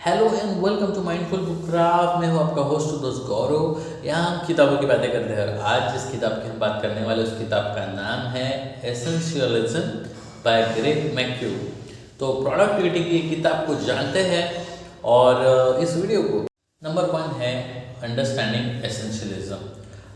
Hello and welcome to mindful book craft. मैं हूँ आपका होस्ट दोस्त गौरव। यहाँ हम किताबों की बातें करते हैं और आज जिस किताब की हम बात करने वाले उस किताब का नाम है एसेंशियलिज्म बाय ग्रेग मैक्यू। तो प्रोडक्टिविटी की किताब को जानते हैं और इस वीडियो को नंबर 1 है अंडरस्टैंडिंग एसेंशियलिज्म।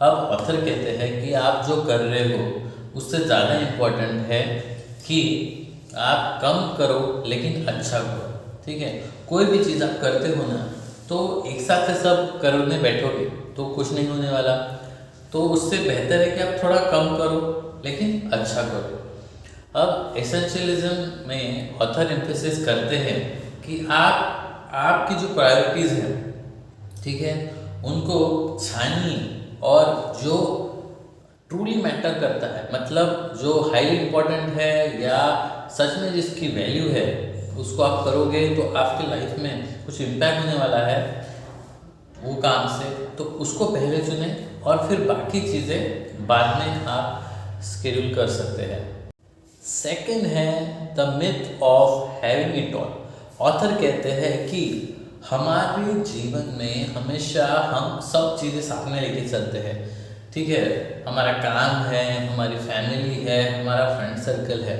अब ऑथर कहते हैं कि आप जो कर रहे हो उससे ज़्यादा इम्पोर्टेंट है कि आप कम करो लेकिन अच्छा करो। ठीक है, कोई भी चीज़ आप करते हो ना तो एक साथ से सब करने बैठोगे तो कुछ नहीं होने वाला। तो उससे बेहतर है कि आप थोड़ा कम करो लेकिन अच्छा करो। अब एसेंशियलिज्म में ऑथर एम्फेसिस करते हैं कि आपकी जो प्रायोरिटीज़ हैं, ठीक है, उनको छानिए और जो ट्रूली मैटर करता है, मतलब जो हाईली इम्पोर्टेंट है या सच में जिसकी वैल्यू है, उसको आप करोगे तो आपकी लाइफ में कुछ इम्पैक्ट होने वाला है वो काम से, तो उसको पहले चुने और फिर बाकी चीज़ें बाद में आप स्केड्यूल कर सकते हैं। सेकंड है the myth of having it all. Author कहते हैं कि हमारे जीवन में हमेशा हम सब चीज़ें साथ में लेके चलते हैं। ठीक है, हमारा काम है, हमारी फैमिली है, हमारा फ्रेंड सर्कल है,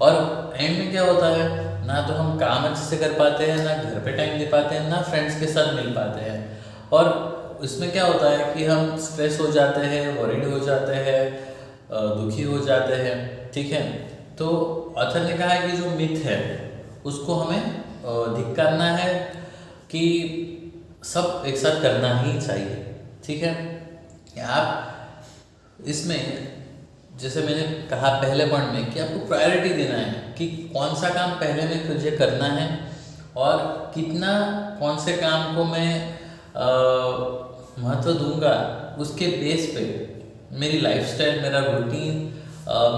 और एंड में क्या होता है, ना तो हम काम अच्छे से कर पाते हैं, ना घर पे टाइम दे पाते हैं, ना फ्रेंड्स के साथ मिल पाते हैं। और इसमें क्या होता है कि हम स्ट्रेस हो जाते हैं, वरीड हो जाते हैं, दुखी हो जाते हैं। ठीक है, तो ऑथर ने कहा है कि जो मिथ है उसको हमें धिक्कारना है कि सब एक साथ करना ही चाहिए। ठीक है, आप इसमें जैसे मैंने कहा पहले पॉइंट में कि आपको प्रायोरिटी देना है कि कौन सा काम पहले में मुझे करना है और कितना कौन से काम को मैं महत्व दूंगा, उसके बेस पे मेरी लाइफस्टाइल, मेरा रूटीन,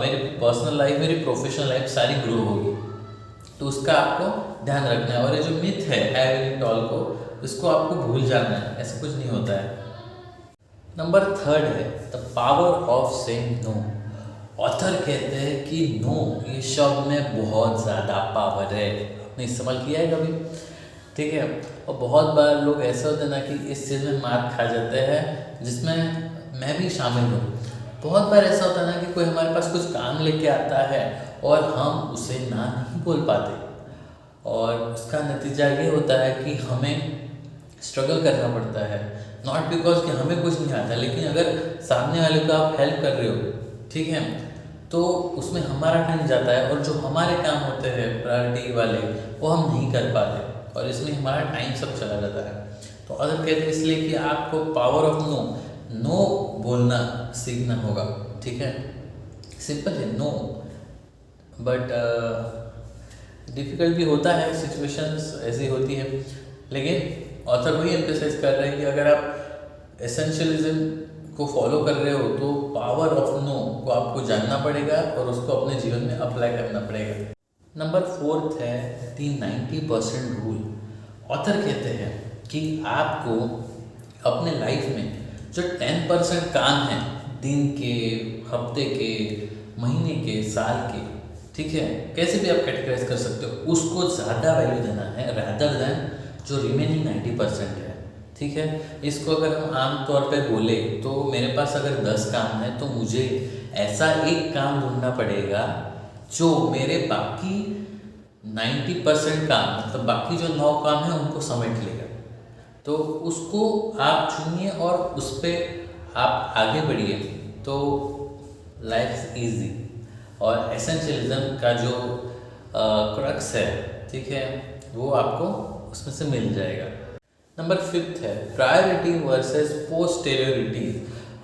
मेरी पर्सनल लाइफ, मेरी प्रोफेशनल लाइफ सारी ग्रो होगी। तो उसका आपको ध्यान रखना है और ये जो मिथ है हैविंग इट ऑल को, इसको आपको भूल जाना है, ऐसा कुछ नहीं होता है। नंबर 3 है the power of saying no. Author कहते हैं कि नो ये शब्द में बहुत ज़्यादा पावर है। आपने इस्तेमाल किया है कभी? ठीक है, और बहुत बार लोग ऐसे होते हैं ना कि इस चीज़ में मार खा जाते हैं, जिसमें मैं भी शामिल हूँ। बहुत बार ऐसा होता है ना कि कोई हमारे पास कुछ काम लेके आता है और हम उसे ना नहीं बोल पाते, और उसका नतीजा ये होता है कि हमें स्ट्रगल करना पड़ता है। नॉट बिकॉज कि हमें कुछ नहीं आता, लेकिन अगर सामने वाले को आप हेल्प कर रहे हो, ठीक है, तो उसमें हमारा टाइम जाता है और जो हमारे काम होते हैं प्रायोरिटी वाले वो हम नहीं कर पाते, और इसमें हमारा टाइम सब चला जाता है। तो अगर कहते हैं इसलिए कि आपको पावर ऑफ नो बोलना सीखना होगा। ठीक है, सिंपल है नो, बट डिफ़िकल्ट भी होता है, सिचुएशंस ऐसी होती है। लेकिन ऑथर वही एम्फेसाइज कर रहे हैं कि अगर आप एसेंशियलिज्म को फॉलो कर रहे हो तो पावर ऑफ नो को आपको जानना पड़ेगा और उसको अपने जीवन में अप्लाई करना पड़ेगा। नंबर 4 है दी 90% रूल। ऑथर कहते हैं कि आपको अपने लाइफ में जो 10% काम है, दिन के, हफ्ते के, महीने के, साल के, ठीक है, कैसे भी आप कैटेगराइज कर सकते हो, उसको ज़्यादा वैल्यू देना है रैदर देन जो रिमेनिंग 90% है। ठीक है, इसको अगर हम आम तौर पे बोले तो मेरे पास अगर 10 काम है तो मुझे ऐसा एक काम ढूंढना पड़ेगा जो मेरे बाकी 90% काम, मतलब बाकी जो 9 काम है उनको समेट लेगा। तो उसको आप चुनिए और उस पर आप आगे बढ़िए, तो लाइफ इजी। और एसेंशियलिज्म का जो क्रक्स है, ठीक है, वो आपको उसमें से मिल जाएगा। नंबर 5 है प्रायोरिटी वर्सेस पोस्टेरियोरिटी।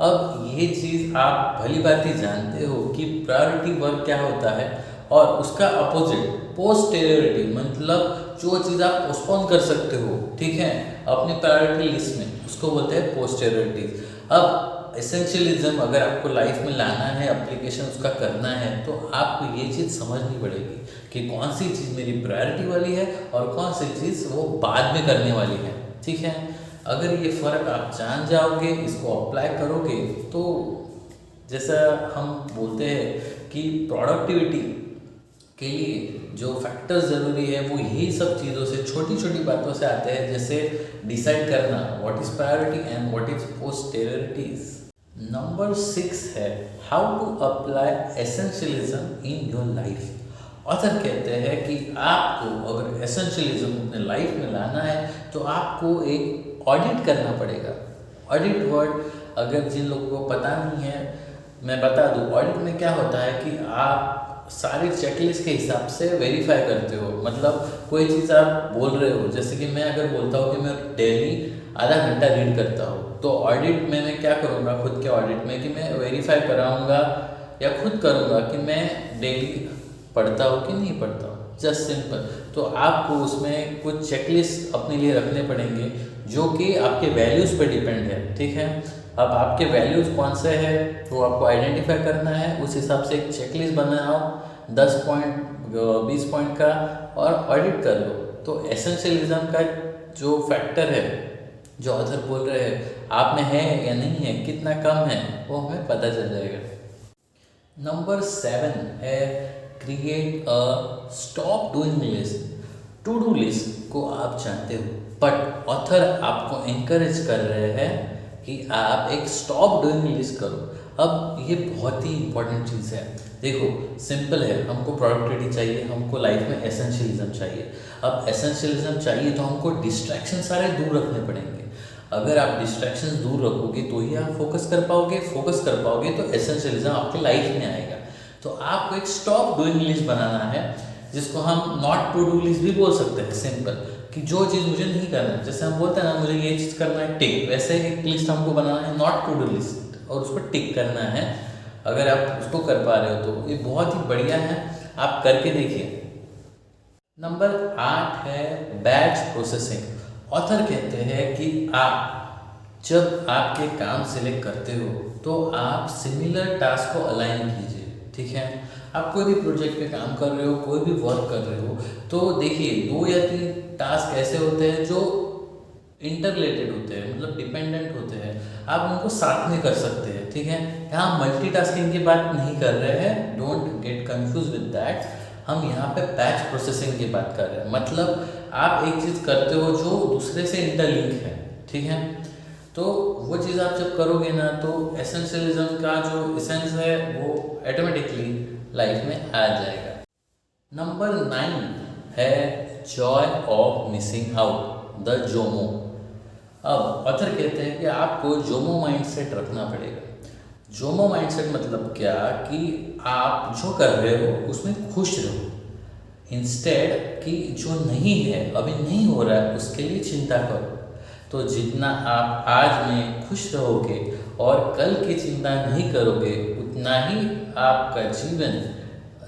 अब ये चीज़ आप भली बात ही जानते हो कि प्रायोरिटी वर्क क्या होता है और उसका अपोजिट पोस्टेरियोरिटी, मतलब जो चीज़ आप पोस्टपोन कर सकते हो, ठीक है, अपनी प्रायोरिटी लिस्ट में, उसको बोलते हैं पोस्टेरियोरिटी। अब एसेंशियलिज्म अगर आपको लाइफ में लाना है, एप्लीकेशन उसका करना है, तो आपको ये चीज़ समझनी पड़ेगी कि कौन सी चीज़ मेरी प्रायोरिटी वाली है और कौन सी चीज़ वो बाद में करने वाली है। ठीक है, अगर ये फ़र्क आप जान जाओगे, इसको अप्लाई करोगे, तो जैसा हम बोलते हैं कि प्रोडक्टिविटी के लिए जो फैक्टर्स ज़रूरी है वो यही सब चीज़ों से, छोटी छोटी बातों से आते हैं, जैसे डिसाइड करना what is priority and what is posterities. Number 6 है how to apply essentialism in your life. Author कहते हैं कि आपको अगर एसेंशियलिज्म अपने लाइफ में लाना है तो आपको एक ऑडिट करना पड़ेगा। ऑडिट वर्ड अगर जिन लोगों को पता नहीं है मैं बता दूं, ऑडिट में क्या होता है कि आप सारे चेकलिस्ट के हिसाब से वेरीफाई करते हो। मतलब कोई चीज़ आप बोल रहे हो, जैसे कि मैं अगर बोलता हूँ कि मैं डेली आधा घंटा रीड करता हूँ, तो ऑडिट में मैं क्या करूँगा खुद के ऑडिट में कि मैं वेरीफाई कराऊँगा या खुद करूँगा कि मैं डेली पढ़ता हूँ कि नहीं पढ़ता हूँ, जस्ट सिंपल। तो आपको उसमें कुछ चेकलिस्ट अपने लिए रखने पड़ेंगे जो कि आपके वैल्यूज़ पे डिपेंड है, ठीक है। अब आपके वैल्यूज़ कौन से हैं वो आपको आइडेंटिफाई करना है, उस हिसाब से एक चेकलिस्ट बनाओ 10 पॉइंट 20 पॉइंट का और ऑडिट कर लो। तो एसेंशियलिज्म का जो फैक्टर है जो ऑथर बोल रहे हैं आप में है या नहीं है, कितना कम है, वो हमें पता चल जाएगा। नंबर 7 है create a stop doing list. To do list को आप जानते हो, बट ऑथर आपको इनकरेज कर रहे हैं कि आप एक स्टॉप डूइंग लिस्ट करो। अब ये बहुत ही इंपॉर्टेंट चीज़ है। देखो सिंपल है, हमको प्रोडक्टिविटी चाहिए, हमको लाइफ में एसेंशियलिज्म चाहिए। अब एसेंशियलिज्म चाहिए तो हमको डिस्ट्रैक्शन सारे दूर रखने पड़ेंगे। अगर आप डिस्ट्रैक्शंस दूर रखोगे तो ही आप फोकस कर पाओगे तो एसेंशियलिज्म आपके लाइफ में आएगा। तो आपको एक स्टॉप डूइंग लिस्ट बनाना है, जिसको हम नॉट टू डू लिस्ट भी बोल सकते हैं। सिंपल कि जो चीज़ मुझे नहीं करना है, जैसे हम बोलते हैं ना मुझे ये चीज़ करना है टिक, वैसे एक लिस्ट हमको बनाना है नॉट टू डू लिस्ट और उसको टिक करना है। अगर आप उसको कर पा रहे हो तो ये बहुत ही बढ़िया है, आप करके देखिए। नंबर 8 है बैच प्रोसेसिंग। ऑथर कहते हैं कि आप जब आपके काम सिलेक्ट करते हो तो आप सिमिलर टास्क को अलाइन कीजिए, ठीक है। आप कोई भी प्रोजेक्ट पे काम कर रहे हो, कोई भी वर्क कर रहे हो, तो देखिए 2 या 3 टास्क ऐसे होते हैं जो इंटररिलेटेड होते हैं, मतलब डिपेंडेंट होते हैं, आप उनको साथ में कर सकते हैं, ठीक है। यहाँ मल्टीटास्किंग की बात नहीं कर रहे हैं, don't get confuse with that. हम यहाँ पे बैच प्रोसेसिंग की बात कर रहे हैं, मतलब आप एक चीज़ करते हो जो दूसरे से इंटरलिंक है, ठीक है। तो वो चीज़ आप जब करोगे ना तो एसेंशियलिज्म का जो एसेंस है वो ऑटोमेटिकली लाइफ में आ जाएगा। नंबर 9 है Joy of missing out, the Jomo. अब ऑथर कहते हैं कि आपको जोमो माइंडसेट रखना पड़ेगा। जोमो माइंडसेट मतलब क्या कि आप जो कर रहे हो उसमें खुश रहो, इंस्टेड कि जो नहीं है अभी नहीं हो रहा है उसके लिए चिंता करो। तो जितना आप आज में खुश रहोगे और कल की चिंता नहीं करोगे उतना ही आपका जीवन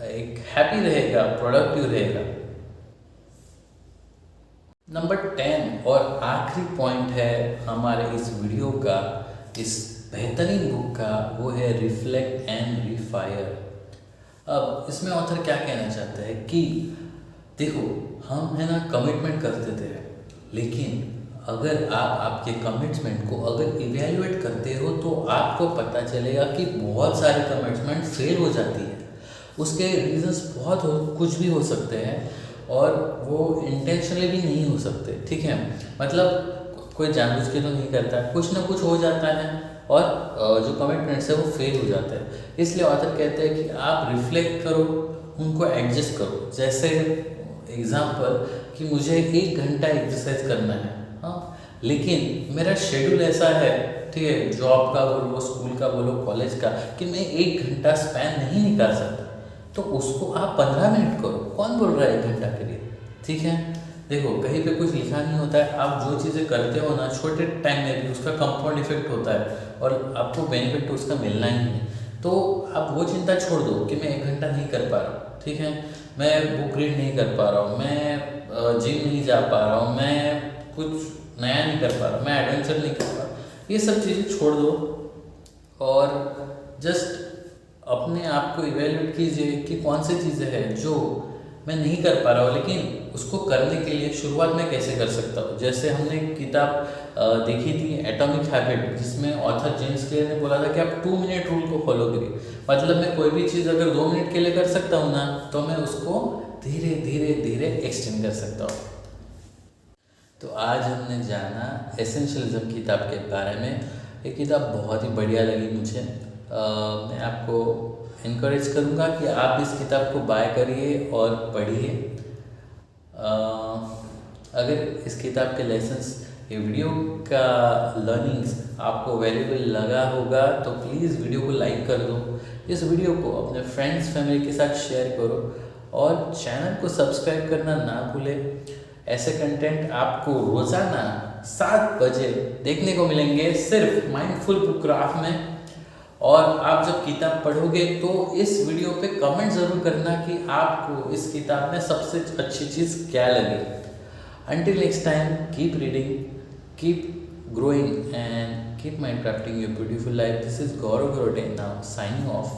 एक हैप्पी रहेगा, प्रोडक्टिव रहेगा। नंबर 10 और आखिरी पॉइंट है हमारे इस वीडियो का, इस बेहतरीन बुक का, वो है रिफ्लेक्ट एंड रिफायर। अब इसमें ऑथर क्या कहना चाहता है कि देखो हम है ना कमिटमेंट कर देते हैं, लेकिन अगर आप आपके कमिटमेंट को अगर इवेल्युएट करते हो तो आपको पता चलेगा कि बहुत सारे कमिटमेंट फेल हो जाती है। उसके रीजंस कुछ भी हो सकते हैं और वो इंटेंशनली भी नहीं हो सकते, ठीक है। मतलब कोई जानबूझ के तो नहीं करता, कुछ ना कुछ हो जाता है और जो कमिटमेंट्स है वो फेल हो जाता है। इसलिए ऑथर कहते हैं कि आप रिफ्लेक्ट करो, उनको एडजस्ट करो। जैसे एग्जाम्पल कि मुझे 1 घंटा एक्सरसाइज करना है, हाँ, लेकिन मेरा शेड्यूल ऐसा है, ठीक है, जॉब का बोलो, स्कूल का बोलो, कॉलेज का, कि मैं 1 घंटा स्पैन नहीं निकाल सकता। तो उसको आप 15 मिनट करो, कौन बोल रहा है 1 घंटा के लिए, ठीक है। देखो कहीं पे कुछ लिखा नहीं होता है, आप जो चीज़ें करते हो ना छोटे टाइम में भी उसका कंपाउंड इफेक्ट होता है और आपको बेनिफिट तो उसका मिलना ही है। तो आप वो चिंता छोड़ दो कि मैं 1 घंटा नहीं कर पा रहा हूँ, ठीक है, मैं बुक रीड नहीं कर पा रहा हूँ, मैं जिम नहीं जा पा रहा हूँ, मैं कुछ नया नहीं कर पा रहा हूँ, मैं एडवेंचर नहीं कर पा रहा हूँ, ये सब चीज़ें छोड़ दो और जस्ट अपने आप को इवेल्युएट कीजिए कि कौन सी चीज़ें हैं जो मैं नहीं कर पा रहा हूँ, लेकिन उसको करने के लिए शुरुआत में कैसे कर सकता हूँ। जैसे हमने किताब देखी थी एटॉमिक हैबिट, जिसमें ऑथर जेम्स क्लियर ने बोला था कि आप 2 मिनट रूल को फॉलो करिए। मतलब मैं कोई भी चीज़ अगर 2 मिनट के लिए कर सकता हूँ ना, तो मैं उसको धीरे धीरे धीरे एक्सटेंड कर सकता हूँ। तो आज हमने जाना एसेंशियलिज्म किताब के बारे में। ये किताब बहुत ही बढ़िया लगी मुझे। मैं आपको इनकरेज करूँगा कि आप इस किताब को बाय करिए और पढ़िए। अगर इस किताब के लेसन्स, ये वीडियो का लर्निंग्स आपको वैल्यूबल लगा होगा तो प्लीज़ वीडियो को लाइक कर दो, इस वीडियो को अपने फ्रेंड्स फैमिली के साथ शेयर करो और चैनल को सब्सक्राइब करना ना भूलें। ऐसे कंटेंट आपको रोज़ाना 7 बजे देखने को मिलेंगे सिर्फ माइंडफुल बुक क्राफ्ट में। और आप जब किताब पढ़ोगे तो इस वीडियो पे कमेंट ज़रूर करना कि आपको इस किताब में सबसे अच्छी चीज़ क्या लगी। Until next time, keep reading, keep growing and keep mind crafting your beautiful life. This is Gaurav Gorote now signing off.